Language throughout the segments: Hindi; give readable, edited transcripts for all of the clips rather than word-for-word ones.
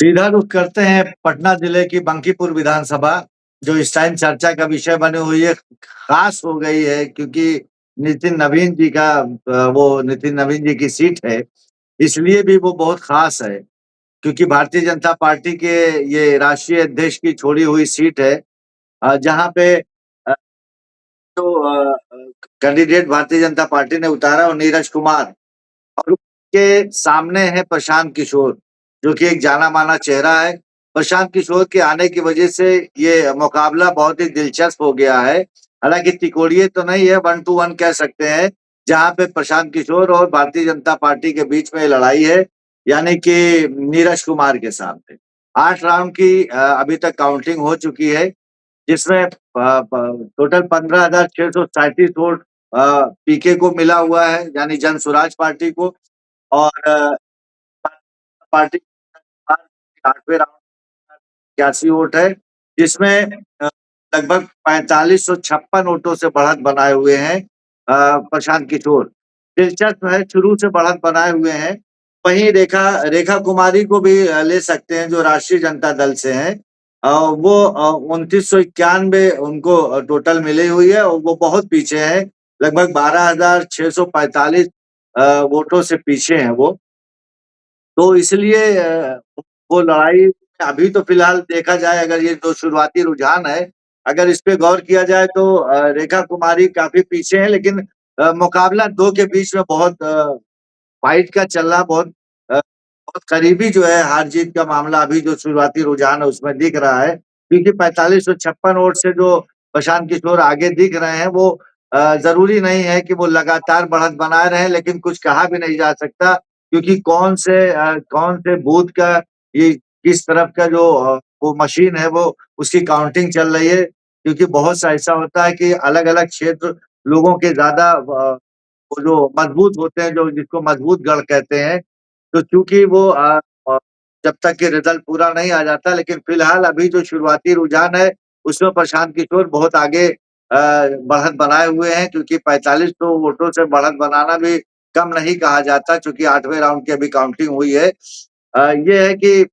सीधा रुख करते हैं पटना जिले की बंकीपुर विधानसभा, जो इस टाइम चर्चा का विषय बनी हुई है। खास हो गई है क्योंकि वो नितिन नवीन जी की सीट है, इसलिए भी वो बहुत खास है। क्योंकि भारतीय जनता पार्टी के ये राष्ट्रीय अध्यक्ष की छोड़ी हुई सीट है, जहाँ पे जो कैंडिडेट भारतीय जनता पार्टी ने उतारा वो नीरज कुमार, और उसके सामने है प्रशांत किशोर, जो कि एक जाना-माना चेहरा है। प्रशांत किशोर के आने की वजह से ये मुकाबला बहुत ही दिलचस्प हो गया है। हालाँकि तिकोड़िए तो नहीं है, 1 टू 1 कह सकते हैं, जहाँ पे प्रशांत किशोर और भारतीय जनता पार्टी के बीच में लड़ाई है, यानी कि नीरज कुमार के सामने। 8 राउंड की अभी तक काउंटिंग हो चुकी है, जिसमें टोटल 15,637 वोट पीके को मिला हुआ है, यानी जन स्वराज पार्टी को। और पार्टी 8वें राउंड 81 वोट है, जिसमें लगभग 4556 वोटों से बढ़त बनाए हुए हैं प्रशांत किशोर। दिलचस्प है, शुरू से बढ़त बनाए हुए हैं। वहीं रेखा रेखा कुमारी को भी ले सकते हैं, जो राष्ट्रीय जनता दल से हैं। वो 2991 उनको टोटल मिली हुई है और वो बहुत पीछे हैं, लगभग 12,645 वोटों से पीछे हैं वो। तो इसलिए वो लड़ाई अभी तो फिलहाल देखा जाए, अगर ये जो शुरुआती रुझान है, अगर इस पे गौर किया जाए तो रेखा कुमारी काफ़ी पीछे हैं, लेकिन मुकाबला 2 के बीच में बहुत फाइट का चल रहा, बहुत करीबी जो है हार-जीत का मामला अभी जो शुरुआती रुझान है उसमें दिख रहा है। क्योंकि 4556 वोट से जो प्रशांत किशोर आगे दिख रहे हैं, वो ज़रूरी नहीं है कि वो लगातार बढ़त बनाए रहें, लेकिन कुछ कहा भी नहीं जा सकता, क्योंकि कौन से बूथ का ये किस तरफ का जो वो मशीन है, वो उसकी काउंटिंग चल रही है। क्योंकि बहुत सा ऐसा होता है कि अलग-अलग क्षेत्र लोगों के ज़्यादा वो जो मजबूत होते हैं, जो जिसको मजबूत गढ़ कहते हैं, तो चूँकि वो जब तक कि रिज़ल्ट पूरा नहीं आ जाता, लेकिन फिलहाल अभी जो शुरुआती रुझान है, उसमें प्रशांत किशोर बहुत आगे बढ़त बनाए हुए हैं, क्योंकि 4500 वोटों से बढ़त बनाना भी कम नहीं कहा जाता, चूँकि 8वें राउंड की अभी काउंटिंग हुई है। ये है कि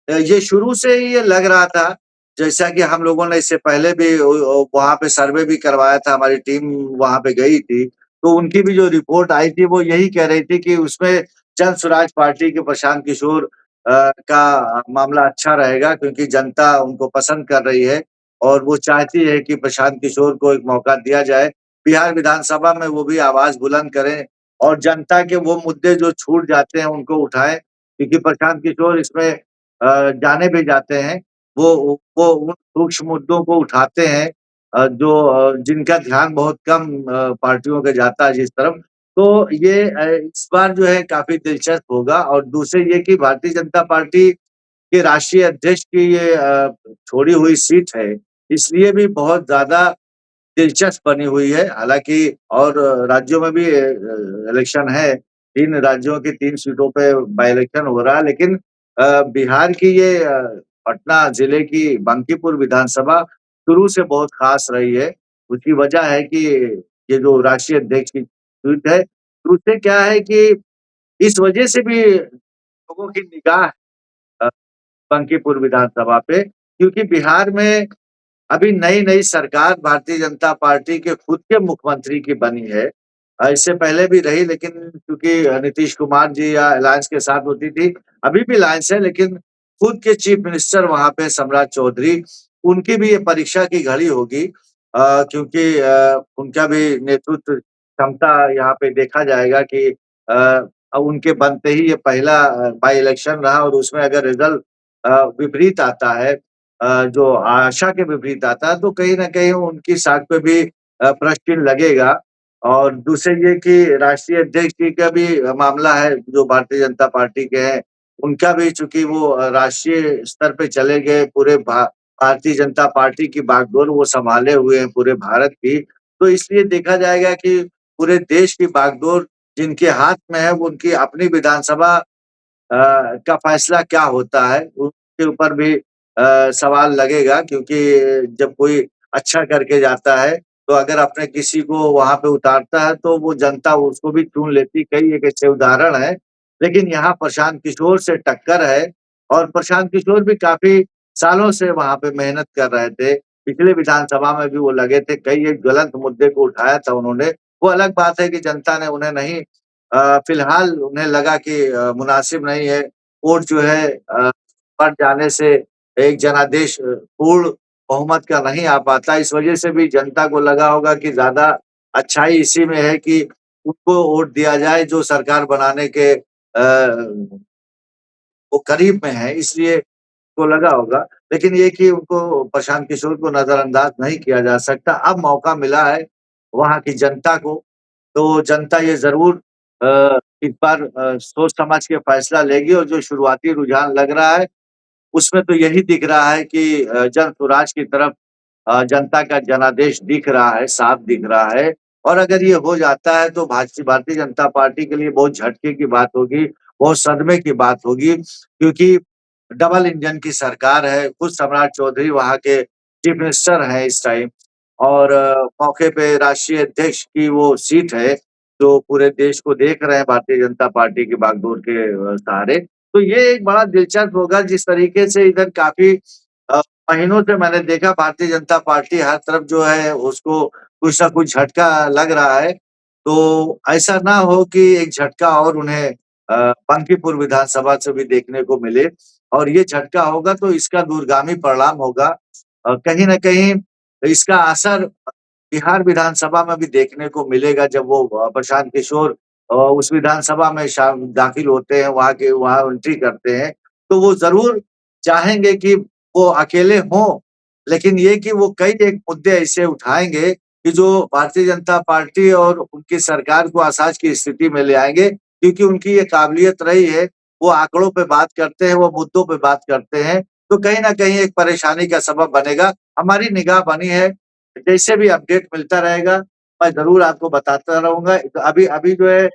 ये शुरू से ही ये लग रहा था, जैसा कि हम लोगों ने इससे पहले भी वहाँ पे सर्वे भी करवाया था, हमारी टीम वहाँ पे गई थी। तो उनकी भी जो रिपोर्ट आई थी, वो यही कह रही थी कि उसमें जन स्वराज पार्टी के प्रशांत किशोर का मामला अच्छा रहेगा, क्योंकि जनता उनको पसंद कर रही है और वो चाहती है कि प्रशांत किशोर को एक मौका दिया जाए। बिहार विधानसभा में वो भी आवाज़ बुलंद करें और जनता के वो मुद्दे जो छूट जाते हैं, उनको उठाएँ, क्योंकि प्रशांत किशोर इसमें जाने भी जाते हैं। वो उन सूक्ष्म मुद्दों को उठाते हैं, जिनका ध्यान बहुत कम पार्टियों का जाता है जिस तरफ। तो ये इस बार जो है काफ़ी दिलचस्प होगा, और दूसरे ये कि भारतीय जनता पार्टी के राष्ट्रीय अध्यक्ष की ये छोड़ी हुई सीट है, इसलिए भी बहुत ज़्यादा दिलचस्प बनी हुई है। हालाँकि और राज्यों में भी इलेक्शन है, 3 राज्यों की 3 सीटों पे बाय इलेक्शन हो रहा है, लेकिन बिहार की ये पटना ज़िले की बांकीपुर विधानसभा शुरू से बहुत ख़ास रही है। उसकी वजह है कि ये जो राष्ट्रीय अध्यक्ष की सीट है, दूसरे क्या है कि इस वजह से भी लोगों की निगाह अ, बांकीपुर विधानसभा पे, क्योंकि बिहार में अभी नई-नई सरकार भारतीय जनता पार्टी के खुद के मुख्यमंत्री की बनी है। इससे पहले भी रही, लेकिन क्योंकि नीतीश कुमार जी या अलायंस के साथ होती थी, अभी भी अलायंस है, लेकिन खुद के चीफ मिनिस्टर वहाँ पे सम्राट चौधरी, उनकी भी ये परीक्षा की घड़ी होगी, क्योंकि उनका भी नेतृत्व क्षमता यहाँ पे देखा जाएगा कि उनके बनते ही ये पहला बाय इलेक्शन रहा, और उसमें अगर रिज़ल्ट विपरीत आता है, जो आशा के विपरीत आता है, तो कहीं न कहीं उनकी साख पे भी प्रश्न चिन्ह लगेगा। और दूसरे ये कि राष्ट्रीय अध्यक्ष जी का भी मामला है, जो भारतीय जनता पार्टी के हैं, उनका भी चूँकि वो राष्ट्रीय स्तर पे चले गए, पूरे भारतीय जनता पार्टी की बागडोर वो सँभाले हुए हैं पूरे भारत की, तो इसलिए देखा जाएगा कि पूरे देश की बागडोर जिनके हाथ में है, वो उनकी अपनी विधानसभा का फैसला क्या होता है, उसके ऊपर भी सवाल लगेगा, क्योंकि जब कोई अच्छा करके जाता है, तो अगर अपने किसी को वहाँ पे उतारता है, तो वो जनता उसको भी चुन लेती। कई एक ऐसे उदाहरण हैं, लेकिन यहाँ प्रशांत किशोर से टक्कर है, और प्रशांत किशोर भी काफ़ी सालों से वहाँ पे मेहनत कर रहे थे। पिछले विधानसभा में भी वो लगे थे, कई एक ज्वलंत मुद्दे को उठाया था उन्होंने। वो अलग बात है कि जनता ने उन्हें नहीं फिलहाल उन्हें लगा कि मुनासिब नहीं है, वोट जो है बढ़ जाने से एक जनादेश पूर्ण बहुमत का नहीं आ पाता। इस वजह से भी जनता को लगा होगा कि ज़्यादा अच्छाई इसी में है कि उनको वोट दिया जाए जो सरकार बनाने के वो करीब में है, इसलिए को लगा होगा। लेकिन ये कि उनको प्रशांत किशोर को नज़रअंदाज नहीं किया जा सकता। अब मौका मिला है वहाँ की जनता को, तो जनता ये ज़रूर इस बार सोच समझ के फैसला लेगी और जो शुरुआती रुझान लग रहा है, उसमें तो यही दिख रहा है कि जन स्वराज की तरफ जनता का जनादेश दिख रहा है, साफ दिख रहा है और अगर ये हो जाता है तो भारतीय जनता पार्टी के लिए बहुत झटके की बात होगी, बहुत सदमे की बात होगी क्योंकि डबल इंजन की सरकार है, खुद सम्राट चौधरी वहाँ के चीफ मिनिस्टर हैं इस टाइम और मौके पे राष्ट्रीय अध्यक्ष की वो सीट है, जो पूरे देश को देख रहे हैं भारतीय जनता पार्टी की बागडोर के सहारे। तो ये एक बड़ा दिलचस्प होगा जिस तरीके से इधर काफ़ी अ, महीनों से मैंने देखा भारतीय जनता पार्टी हर तरफ जो है उसको कुछ न कुछ झटका लग रहा है। तो ऐसा ना हो कि एक झटका और उन्हें बंकीपुर विधानसभा से भी देखने को मिले और ये झटका होगा तो इसका दूरगामी परिणाम होगा। कहीं न कहीं इसका असर बिहार विधानसभा में भी देखने को मिलेगा जब वो प्रशांत किशोर उस विधानसभा में दाखिल होते हैं, वहाँ एंट्री करते हैं, तो वो ज़रूर चाहेंगे कि वो अकेले हों, लेकिन ये कि वो कई एक मुद्दे ऐसे उठाएँगे कि जो भारतीय जनता पार्टी और उनकी सरकार को असहज की स्थिति में ले आएँगे, क्योंकि उनकी ये काबिलियत रही है, वो आंकड़ों पे बात करते हैं, वो मुद्दों पे बात करते हैं, तो कहीं न कहीं एक परेशानी का सबब बनेगा। हमारी निगाह बनी है जैसे भी अपडेट मिलता रहेगा, मैं ज़रूर आपको बताता रहूँगा। तो अभी अभी जो है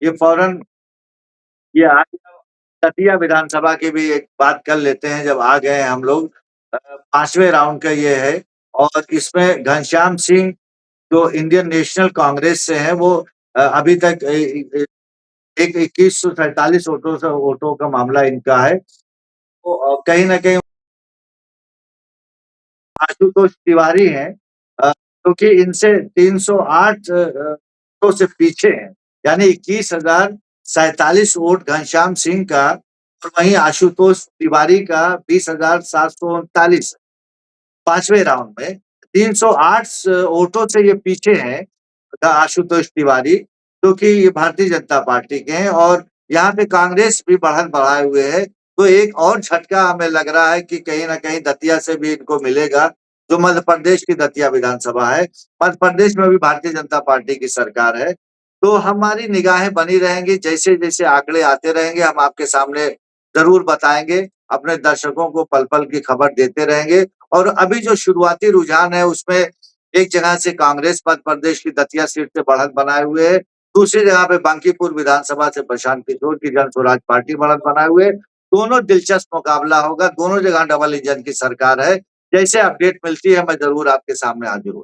ये फ़ौरन ये आ गया दतिया विधानसभा की भी एक बात कर लेते हैं जब आ गए हैं हम लोग। 5वें राउंड का ये है और इसमें घनश्याम सिंह जो इंडियन नेशनल कांग्रेस से हैं वो अभी तक एक 2147 वोटों का मामला इनका है। तो कहीं न कहीं आशुतोष तिवारी हैं क्योंकि इनसे 308 वोटों से पीछे हैं, यानी 21,047 वोट घनश्याम सिंह का और वहीं आशुतोष तिवारी का 20,739 5वें राउंड में 308 वोटों से ये पीछे हैं आशुतोष तिवारी, जो कि ये भारतीय जनता पार्टी के हैं और यहाँ पे कांग्रेस भी बढ़त बढ़ाए हुए है। तो एक और झटका हमें लग रहा है कि कहीं न कहीं दतिया से भी इनको मिलेगा, जो मध्य प्रदेश की दतिया विधानसभा है। मध्य प्रदेश में भी भारतीय जनता पार्टी की सरकार है। तो हमारी निगाहें बनी रहेंगी, जैसे-जैसे आंकड़े आते रहेंगे, हम आपके सामने ज़रूर बताएँगे, अपने दर्शकों को पल-पल की खबर देते रहेंगे और अभी जो शुरुआती रुझान है उसमें एक जगह से कांग्रेस मध्य प्रदेश की दतिया सीट से बढ़त बनाए हुए है, दूसरी जगह पे बांकीपुर विधानसभा से प्रशांत किशोर की जन स्वराज पार्टी बढ़त बनाए हुए है। दोनों दिलचस्प मुकाबला होगा, दोनों जगह डबल इंजन की सरकार है। जैसे अपडेट मिलती है मैं ज़रूर आपके सामने हाज़िर हूँ।